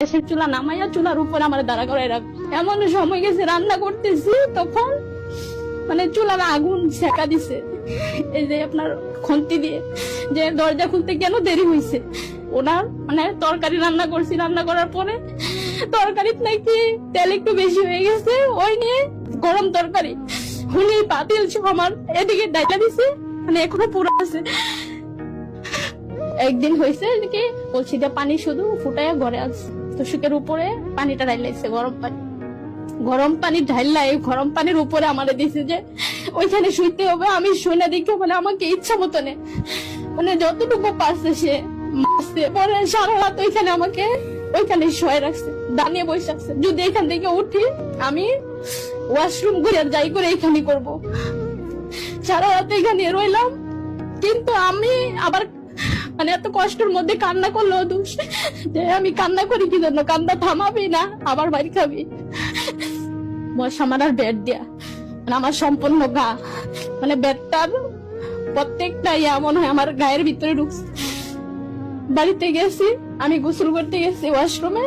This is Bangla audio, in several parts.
গ্যাসের চুলা নামাইয়া চুলার উপরে আমার দাঁড়া করে রাখ। এমন সময় গেছে রান্না করতেছি, তখন মানে চুলার আগুন সেকা দিছে, এই যে আপনার খন্তি দিয়ে, যে দরজা খুলতে কেন দেরি হয়েছে। ওনার মানে তরকারি রান্না করছি, রান্না করার পরে তরকারিতে নাকি তেল একটু বেশি হয়ে গেছে, ওই নিয়ে গরম তরকারি উনি পাতিল আমার এদিকে ডাইলা দিছে, মানে এখনো পুরো আছে। একদিন হয়েছে কি বলছি যে পানি শুধু ফুটাইয়া ঘরে আছে, তো শুকের উপরে পানিটা ঢাইলাইছে, গরম পানি ঢাইলাই গরম পানির উপরে আমারে দিছে যে ওইখানে শুইতে হবে। আমি শুনে দেখে মানে আমাকে ইচ্ছা মতনে মানে যতটুকু পারছে সে মারছে, পরে সারা রাত ওইখানে আমাকে ওইখানে শুয়ে রাখছে, দাঁড়িয়ে বসে রাখছে। যদি এখান থেকে উঠি আমি ওয়াশরুম করে যাই করে এখানে করবো। সারা রাত এখানে রইলাম, কিন্তু আমি আবার মানে এত কষ্টের মধ্যে কান্না করলো দোষ, যে আমি কান্না করি কি জন্য, কান্না থামাবি না আবার বাড়ি খাবি। বয়স আমার আর বেড দিয়া মানে আমার সম্পূর্ণ গা, মানে বেডটার প্রত্যেকটা মনে হয় আমার গায়ের ভিতরে ঢুকছে। বাড়িতে গেছি, আমি গোসল করতে গেছি ওয়াশরুমে,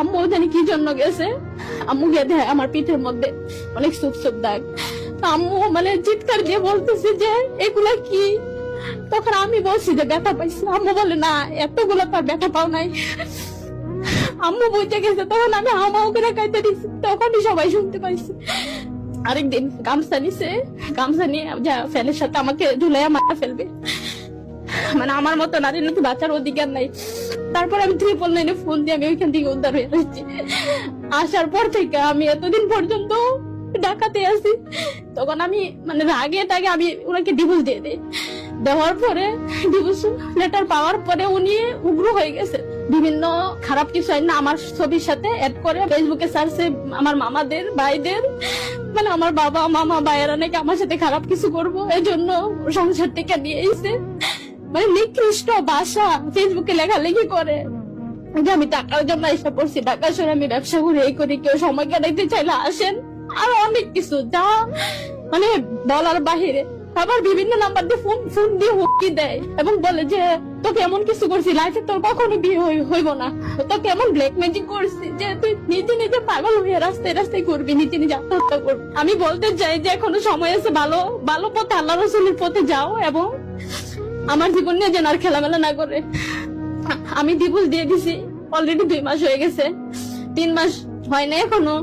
আম্মু জানি কি জন্য গেছে, আম্মু গিয়ে দেয় আমার পিঠের মধ্যে অনেক সুপ সুপ দাগ। আম্মু মানে চিৎকার দিয়ে বলতেছে যে এগুলা কি। তখন আমি বলছি যে ব্যথা পাইছি, আম্মু বলে না এতগুলো তার ব্যথা পাও নাই। আম্মু বুঝতে গেছে, তখন আমি হামাও করে কাইতে দিচ্ছি, তখনই সবাই শুনতে পাইছে। আরেকদিন গামছা নিছে, গামছা নিয়ে যা ফ্যানের সাথে আমাকে ঝুলাইয়া মারা ফেলবে, মানে আমার মতো নারী নাকি বাঁচার অধিকার নাই। তারপর আমি 999 ফোন দিয়ে আমি ওইখান থেকে উদ্ধার হয়ে আসছি। আসার পর থেকে আমি এতদিন পর্যন্ত ঢাকাতে আছি। তখন আমি মানে রাগে আমি ওনাকে ডিভোর্স দিয়ে দিই। দেওয়ার পরে ডিভোর্স লেটার পাওয়ার পরে উনি উগ্র হয়ে গেছে, বিভিন্ন খারাপ কিছু না আমার ছবির সাথে অ্যাড করে ফেসবুকে সার্চে আমার মামাদের ভাইদের মানে আমার বাবা মামা ভাইয়েরা নাকি আমার সাথে খারাপ কিছু করবো, এই জন্য সংসার থেকে নিয়ে এসে মানে নিকৃষ্ট ভাষা ফেসবুকে লেখালেখি করে যে আমি টাকার জন্য এসে পড়ছি, ঢাকা শহরে আমি ব্যবসা করে এই করি, কেউ সময় কাটাইতে চাইলে আসেন, আর অনেক কিছু যা মানে বলার বাহিরে। আবার বিভিন্ন নাম্বার দিয়ে ফোন দিয়ে হুমকি দেয় এবং বলে যে তোকে এমন কিছু করছি লাইফে তোর কখনো বিয়ে হইব না, তোকে এমন ব্ল্যাকমেজিং করছি যে তুই নিজে নিজে পাগল হয়ে রাস্তায় রাস্তায় করবি, নিজে নিজে আত্মহত্যা করবি। আমি বলতে চাই যে এখনো সময় আছে, ভালো পথে আল্লাহ রসুলের পথে যাও এবং আমার জীবন নিয়ে যেন আর খেলামেলা না করে। আমি ডিভোর্স দিয়ে দিছি, অলরেডি 2 মাস হয়ে গেছে, 3 মাস হয় না এখনো।